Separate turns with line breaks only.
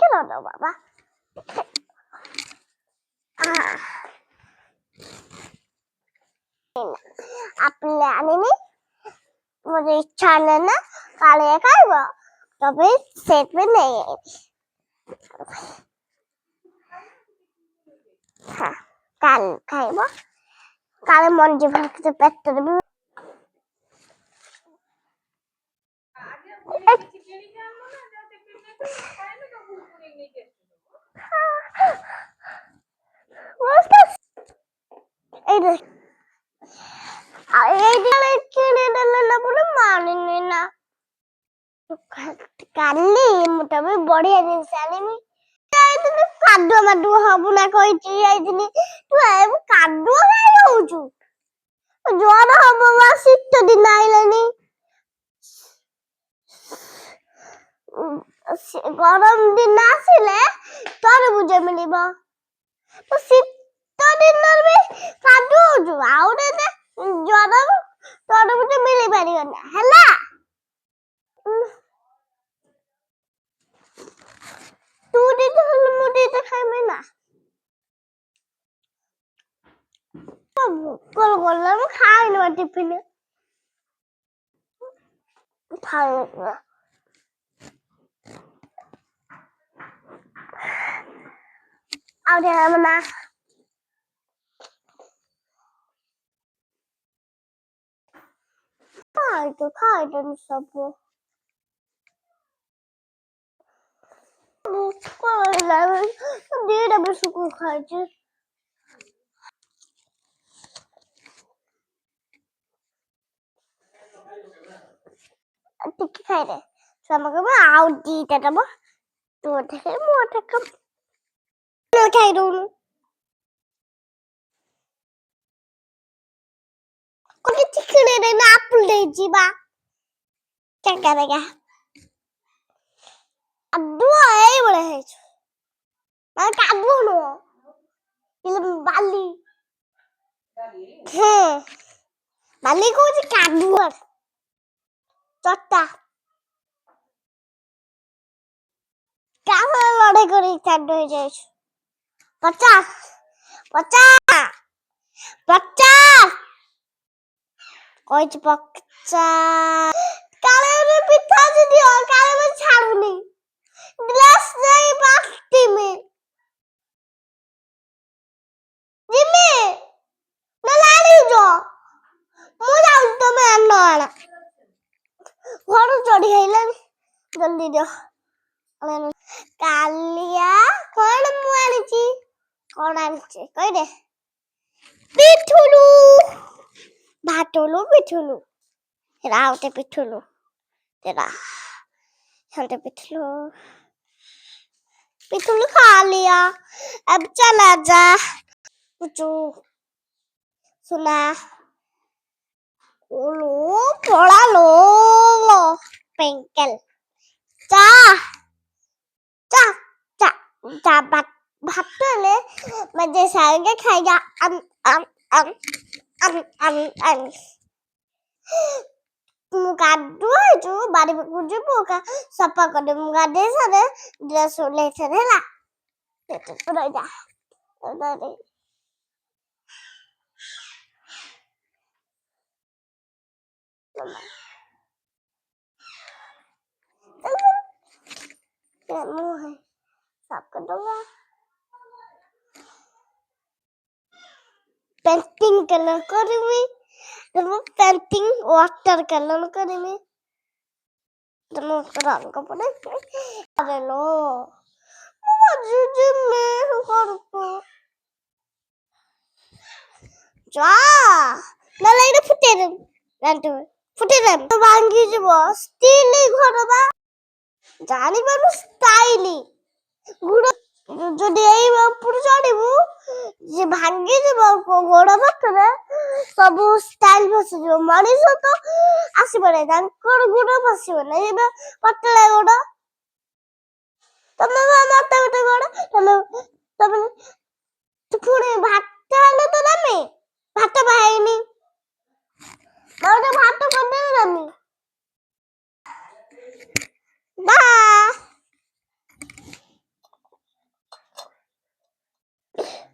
কেন দাও বাবা? আপেল আনিনি, मुझे इच्छा है ना काले खाएगा तभी सेट में नहीं है। हाँ काल खाएगा काले मंजी भर के पेट तो भी କାଲି ମୁଁ ତମେ ବଢିଆ ଜିନିଷ ଆଣିବି। ଯାଇଥିଲି କାଦୁଅ ମାଦୁଅ ହବୁ ନା କହିଛି ଯାଇଥିଲି ତୁ କାଦୁଅ କାଇଁ ହଉଛୁ? ଜ୍ୱର ହବ ବା ଶୀତ ଦିନ ଆଇଲାଣି। ଗରମ ଦିନ ଆସିଲେ ତରଭୁଜ ମିଳିବ। ତ ଶୀତ ଦିନରେ ବି କାଦୁଅ ହଉଛୁ ଆଉ ଜ୍ୱର ତରଭୁଜ ମିଳିପାରିବନି ହେଲା। तू दीदी मुझे तो खाए ना कल बोलना मैं खाए ना टिफिन खाए ना और ये मना खाए तो नहीं सब कल लाए दीदी भी सुकून खाए जी टिक्की खाए रे sama kamu Audi tadi apa tuh tadi mau tekam lo cai dulu kok chicken ini na apple deh jiba cakap lagi aduh boleh itu mana kamu lo film Bali Bali kau sih kamu Tota kamu lari kau di tadi aja 50 কইছ পকচা কালে রে পিঠা যদি কালে মে ছাড়ুনি glass নাই বাক্তি মে Jimmy না লাড়ি যো মু যাও তুমি আনো আনা ঘর চড়ি খাইলানি জলদি দিও কালিয়া কোন মু আনিছি কোন আনিছি কই দে পিঠুলু ভাতলু পিঠুলু রাউতে পিঠুলু तेरा हल्टे पिठलू खा लिया अब चला जा कुचू सुना ओलो थोड़ा लो पेंकल चा चा चा चा भात ले मैं जैसा आगे खाएगा अम अम अम अम अम अम Muka itu bari kuju buka sapa kode muka desa deh dia sulit lah itu udah aja dari kamu sap kedua painting color करमी तो पेंटिंग वाटर कलर करमी तो रंग कपड़े अरे लो मुझे मैं करको जा ना लाइट फुटे रे लाइट फुटे रे तो भांगी जब स्टील घरबा जानी बानु स्टाइली गुड़ যদি এই উপরে চড়িবু যে ভাঙ্গি যাব গোড় পাଖରେ ସବୁ ଷ୍ଟାଇଲ ବସିଯିବ ମଣିଷ ତ ଆସିବ ନାହିଁ ତାଙ୍କର ଗୋଡ ବସିବ ନାହିଁ ଏବେ ପତଳା ଗୋଡ ତମେ ମତେ ଗୋଟେ ଗୋଡ ତମେ ତମେ ପୁଣି ଭାତ ହେଲେ ତ ତମେ ଭାତ ପାଇନି